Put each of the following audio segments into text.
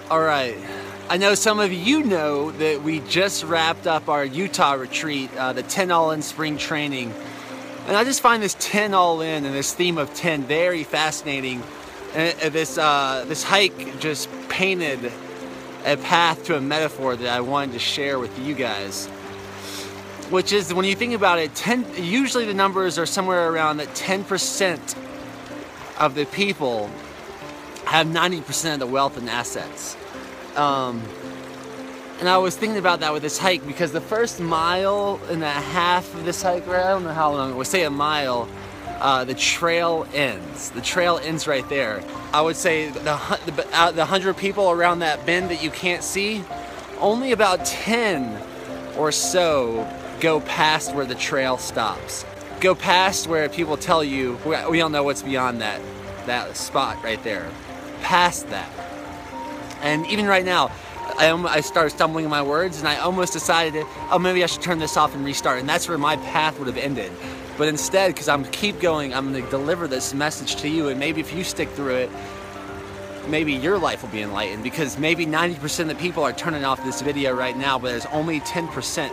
Alright, I know some of you know that we just wrapped up our Utah retreat, the 10 all-in spring training. And I just find this 10 all-in and this theme of 10 very fascinating. And this hike just painted a path to a metaphor that I wanted to share with you guys. Which is, when you think about it, usually the numbers are somewhere around that 10% of the people have 90% of the wealth and assets. And I was thinking about that with this hike, because the first mile and a half of this hike, I don't know how long, we'll say a mile, the trail ends. The trail ends right there. I would say the 100 people around that bend that you can't see, only about 10 or so go past where the trail stops. Go past where people tell you, we don't know what's beyond that spot right there. Past that. And even right now, I started stumbling in my words, and I almost decided, oh, maybe I should turn this off and restart. And that's where my path would have ended. But instead, because I'm keep going, I'm going to deliver this message to you. And maybe if you stick through it, maybe your life will be enlightened. Because maybe 90% of the people are turning off this video right now, but there's only 10%,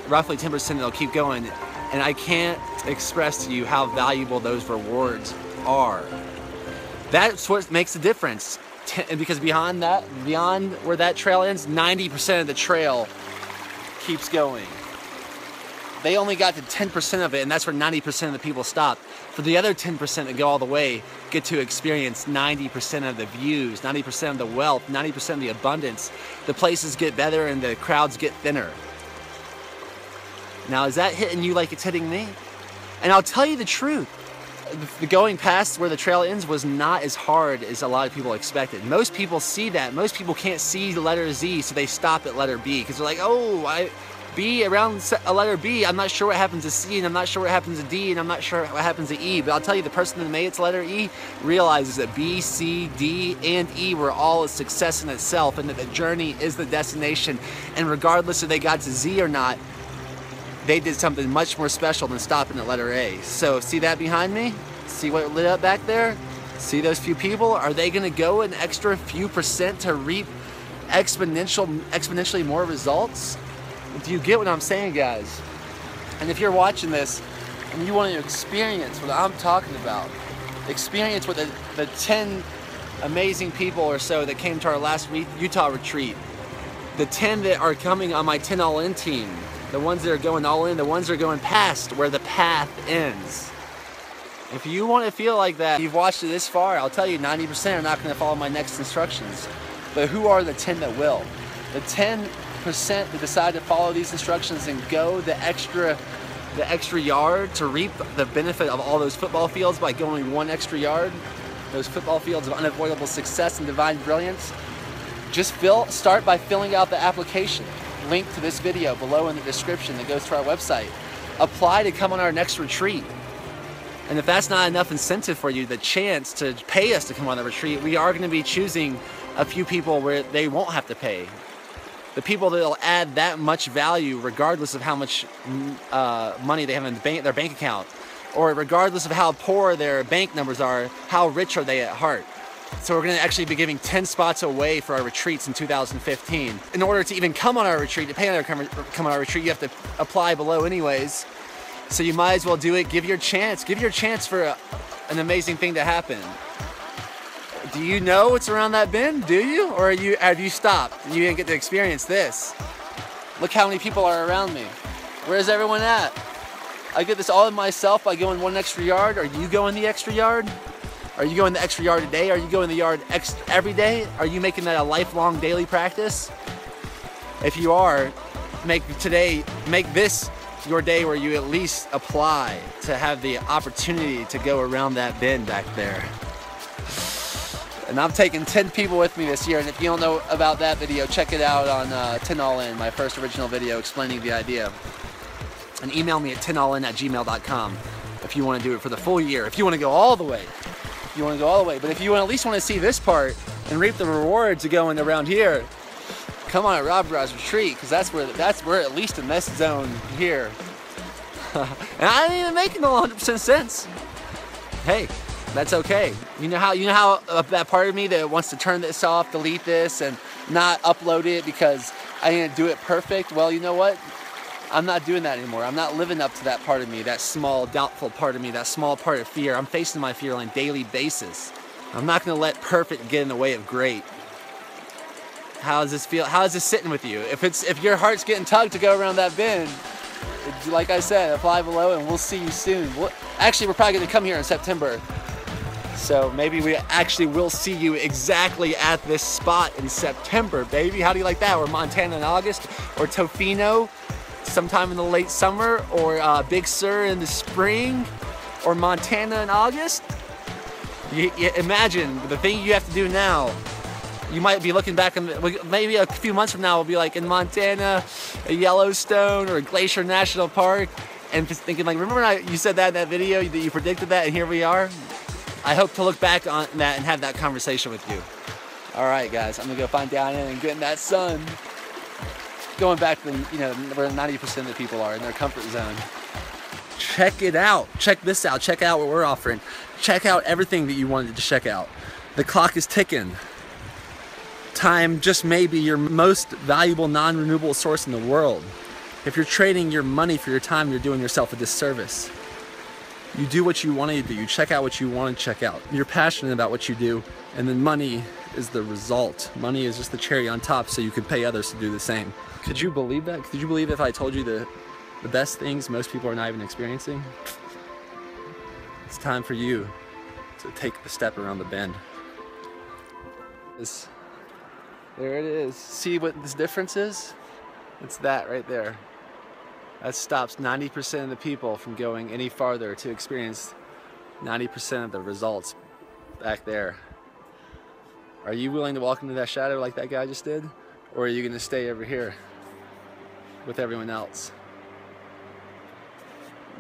roughly 10% that'll keep going. And I can't express to you how valuable those rewards are. That's what makes the difference. Because beyond where that trail ends, 90% of the trail keeps going. They only got to 10% of it, and that's where 90% of the people stop. For the other 10% that go all the way, get to experience 90% of the views, 90% of the wealth, 90% of the abundance. The places get better and the crowds get thinner. Now, is that hitting you like it's hitting me? And I'll tell you the truth. The going past where the trail ends was not as hard as a lot of people expected. Most people see that. Most people can't see the letter Z, so they stop at letter B, because they're like, oh, B around a letter B, I'm not sure what happens to C, and I'm not sure what happens to D, and I'm not sure what happens to E. But I'll tell you, the person that made it to letter E realizes that B, C, D, and E were all a success in itself, and that the journey is the destination. And regardless if they got to Z or not, they did something much more special than stopping at letter A. So see that behind me? See what lit up back there? See those few people? Are they gonna go an extra few percent to reap exponentially more results? Do you get what I'm saying, guys? And if you're watching this and you want to experience what I'm talking about, experience what the 10 amazing people or so that came to our last Utah retreat, the 10 that are coming on my 10 all-in team, the ones that are going all in, the ones that are going past where the path ends. If you want to feel like that, you've watched it this far, I'll tell you 90% are not going to follow my next instructions. But who are the 10 that will? The 10% that decide to follow these instructions and go the extra yard to reap the benefit of all those football fields by going one extra yard, those football fields of unavoidable success and divine brilliance. Just start by filling out the application. Link to this video below in the description that goes to our website. Apply to come on our next retreat. And if that's not enough incentive for you, the chance to pay us to come on the retreat, we are going to be choosing a few people where they won't have to pay. The people that will add that much value regardless of how much money they have in their bank account, or regardless of how poor their bank numbers are, how rich are they at heart. So we're going to actually be giving 10 spots away for our retreats in 2015. In order to even come on our retreat, to pay on come on our retreat, you have to apply below anyways. So you might as well do it. Give your chance. Give your chance for an amazing thing to happen. Do you know what's around that bend? Do you? Or have you stopped and you didn't get to experience this? Look how many people are around me. Where's everyone at? I get this all in myself by going one extra yard. Are you going the extra yard? Are you going the extra yard a day? Are you going the yard every day? Are you making that a lifelong daily practice? If you are, make this your day where you at least apply to have the opportunity to go around that bend back there. And I'm taking 10 people with me this year, and if you don't know about that video, check it out on 10 All In, my first original video explaining the idea. And email me at 10allin@gmail.com if you want to do it for the full year, if you want to go all the way. But if you at least want to see this part and reap the rewards of going around here, come on a RawBrahs retreat, because that's where at least in this zone here. And I ain't even making 100% sense. Hey, That's okay. You know how that part of me that wants to turn this off, delete this, and not upload it because I didn't do it perfect? Well, you know what? I'm not doing that anymore. I'm not living up to that part of me, that small, doubtful part of me, that small part of fear. I'm facing my fear on a daily basis. I'm not gonna let perfect get in the way of great. How does this feel? How is this sitting with you? If your heart's getting tugged to go around that bend, like I said, apply below and we'll see you soon. Actually, we're probably gonna come here in September. So maybe we actually will see you exactly at this spot in September, baby. How do you like that? Or Montana in August, or Tofino sometime in the late summer, or Big Sur in the spring, or Montana in August. You imagine the thing you have to do now. You might be looking back, maybe a few months from now, we'll be like in Montana, a Yellowstone, or a Glacier National Park, and just thinking like, remember when you said that in that video, that you predicted that, and here we are? I hope to look back on that and have that conversation with you. All right, guys, I'm gonna go find Diana and get in that sun. Going back to, where 90% of the people are in their comfort zone. Check it out. Check this out. Check out what we're offering. Check out everything that you wanted to check out. The clock is ticking. Time just may be your most valuable non-renewable source in the world. If you're trading your money for your time, you're doing yourself a disservice. You do what you want to do. You check out what you want to check out. You're passionate about what you do, and then money is the result. Money is just the cherry on top so you can pay others to do the same. Could you believe that? Could you believe if I told you the best things most people are not even experiencing? It's time for you to take the step around the bend. There it is. See what this difference is? It's that right there. That stops 90% of the people from going any farther to experience 90% of the results back there. Are you willing to walk into that shadow like that guy just did? Or are you gonna stay over here with everyone else?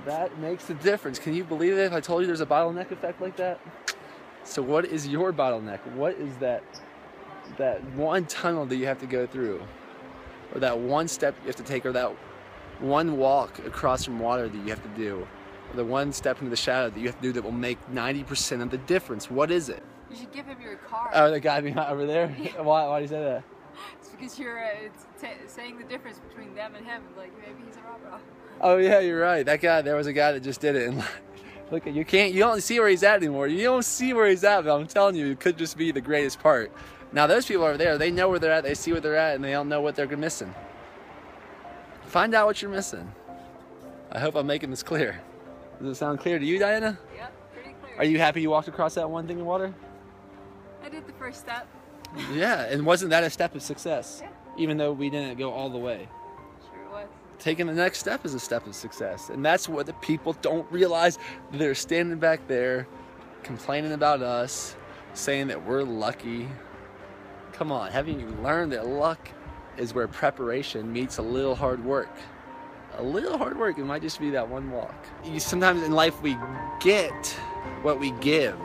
That makes a difference. Can you believe it if I told you there's a bottleneck effect like that? So what is your bottleneck? What is that one tunnel that you have to go through? Or that one step you have to take, or that one walk across from water that you have to do? Or the one step into the shadow that you have to do that will make 90% of the difference? What is it? You should give him your card. Oh, the guy behind over there? Yeah. Why do you say that? It's because you're saying the difference between them and him. Like, maybe he's a RawBrah. Oh yeah, you're right. That guy, there was a guy that just did it, and look, you don't see where he's at anymore. You don't see where he's at, but I'm telling you, it could just be the greatest part. Now those people over there, they know where they're at, they see where they're at, and they don't know what they're missing. Find out what you're missing. I hope I'm making this clear. Does it sound clear to you, Diana? Yeah, pretty clear. Are you happy you walked across that one thing of water? I did the first step. Yeah, and wasn't that a step of success? Yeah. Even though we didn't go all the way. Sure it was. Taking the next step is a step of success. And that's what the people don't realize. They're standing back there complaining about us, saying that we're lucky. Come on, haven't you learned that luck is where preparation meets a little hard work? A little hard work, it might just be that one walk. Sometimes in life we get what we give.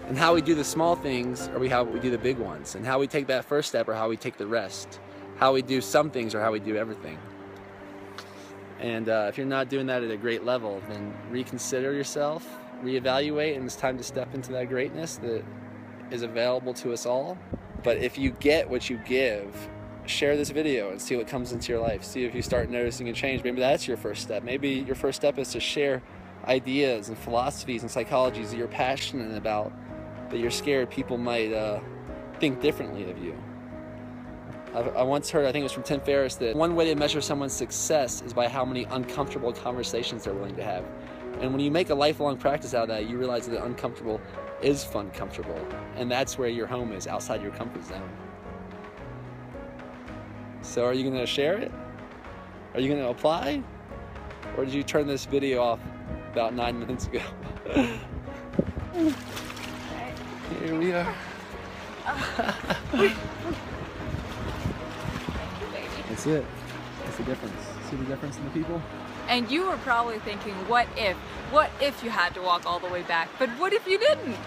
And how we do the small things, or how we do the big ones. And how we take that first step, or how we take the rest. How we do some things, or how we do everything. And if you're not doing that at a great level, then reconsider yourself, reevaluate, and it's time to step into that greatness that is available to us all. But if you get what you give, share this video and see what comes into your life. See if you start noticing a change. Maybe that's your first step. Maybe your first step is to share ideas and philosophies and psychologies that you're passionate about, that you're scared people might think differently of you. I once heard, I think it was from Tim Ferriss, that one way to measure someone's success is by how many uncomfortable conversations they're willing to have. And when you make a lifelong practice out of that, you realize that uncomfortable is fun comfortable. And that's where your home is, outside your comfort zone. So are you going to share it? Are you going to apply? Or did you turn this video off about 9 minutes ago? Here we are. That's it. That's the difference. See the difference in the people? And you were probably thinking, what if? What if you had to walk all the way back? But what if you didn't?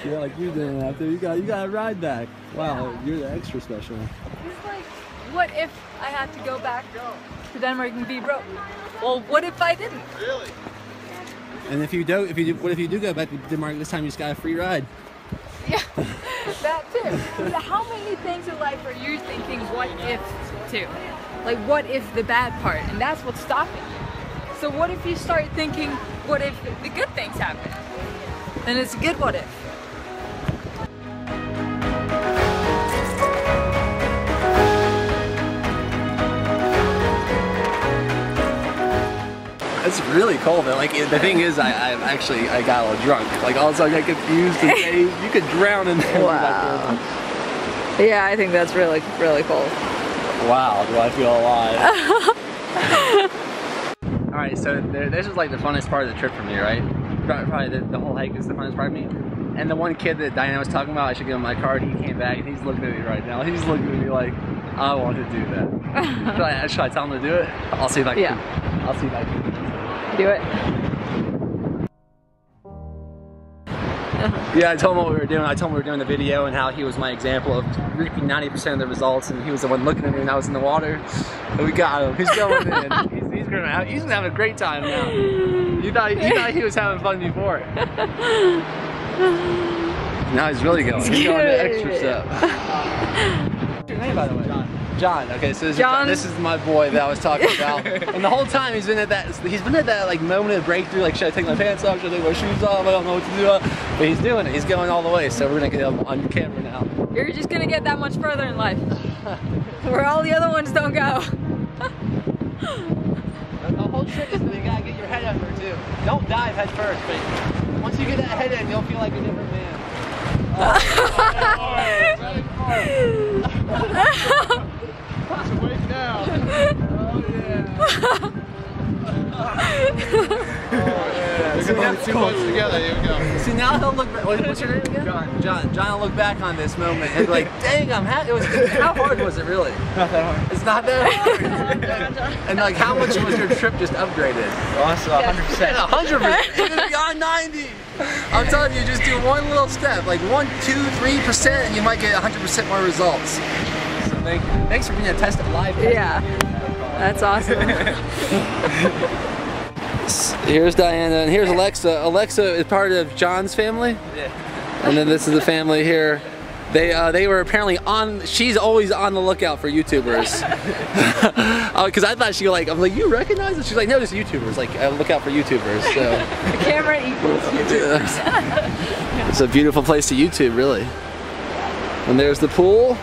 Yeah, like you didn't have to. You got to ride back. Wow, Yeah. You're the extra special. It's like, what if I had to go back to Denmark and be broke? Well, what if I didn't? Really? And if you do, what if you do go back to Denmark this time? You just got a free ride. Yeah, that too. How many things in life are you thinking what if to? Like what if the bad part, and that's what's stopping you. So what if you start thinking what if the good things happen? Then it's a good what if. It's really cold though. Like the thing is, I got a little drunk. Like all of a sudden I got confused and you could drown in there. Wow. Yeah, I think that's really, really cold. Wow, do I feel alive? All right, so this is like the funnest part of the trip for me, right? Probably the whole hike is the funnest part of me. And the one kid that Diana was talking about, I should give him my card. He came back and he's looking at me right now. He's looking at me like, I want to do that. should I tell him to do it? I'll see if I can. Yeah. I'll see if I can. Do it. Yeah, I told him what we were doing. I told him we were doing the video and how he was my example of reaping 90% of the results, and he was the one looking at me when I was in the water. And we got him. He's going in. He's gonna have a great time now. You thought he was having fun before. Now he's really going. He's going the extra step. What's your name, by the way? John. Okay, so this is my boy that I was talking about. And the whole time he's been at that like moment of breakthrough, like should I take my pants off, should I take my shoes off, I don't know what to do. But he's doing it, he's going all the way, so we're gonna get him on camera now. You're just gonna get that much further in life. Where all the other ones don't go. The whole trick is that you gotta get your head under too. Don't dive head first, but once you get that head in, you'll feel like a different man. It's awake now. Oh yeah. See, that's cool. Together. Here we go. See, now he'll look back. What's your name again? John. John will look back on this moment and be like, dang, I'm happy. How hard was it really? Not that hard. It's not that hard. And like, how much was your trip just upgraded? Awesome, 100%. 100%. Even beyond 90. I'm telling you, just do one little step, like 1, 2, 3%, and you might get 100% more results. So thanks for being a test of live. Yeah, that's awesome. Here's Diana and here's Alexa. Alexa is part of John's family. Yeah. And then this is the family here. They were apparently she's always on the lookout for YouTubers. Because I thought I'm like, you recognize it? She's like, no, just YouTubers. Like, I look out for YouTubers. So. The camera equals YouTubers. It's a beautiful place to YouTube, really. And there's the pool.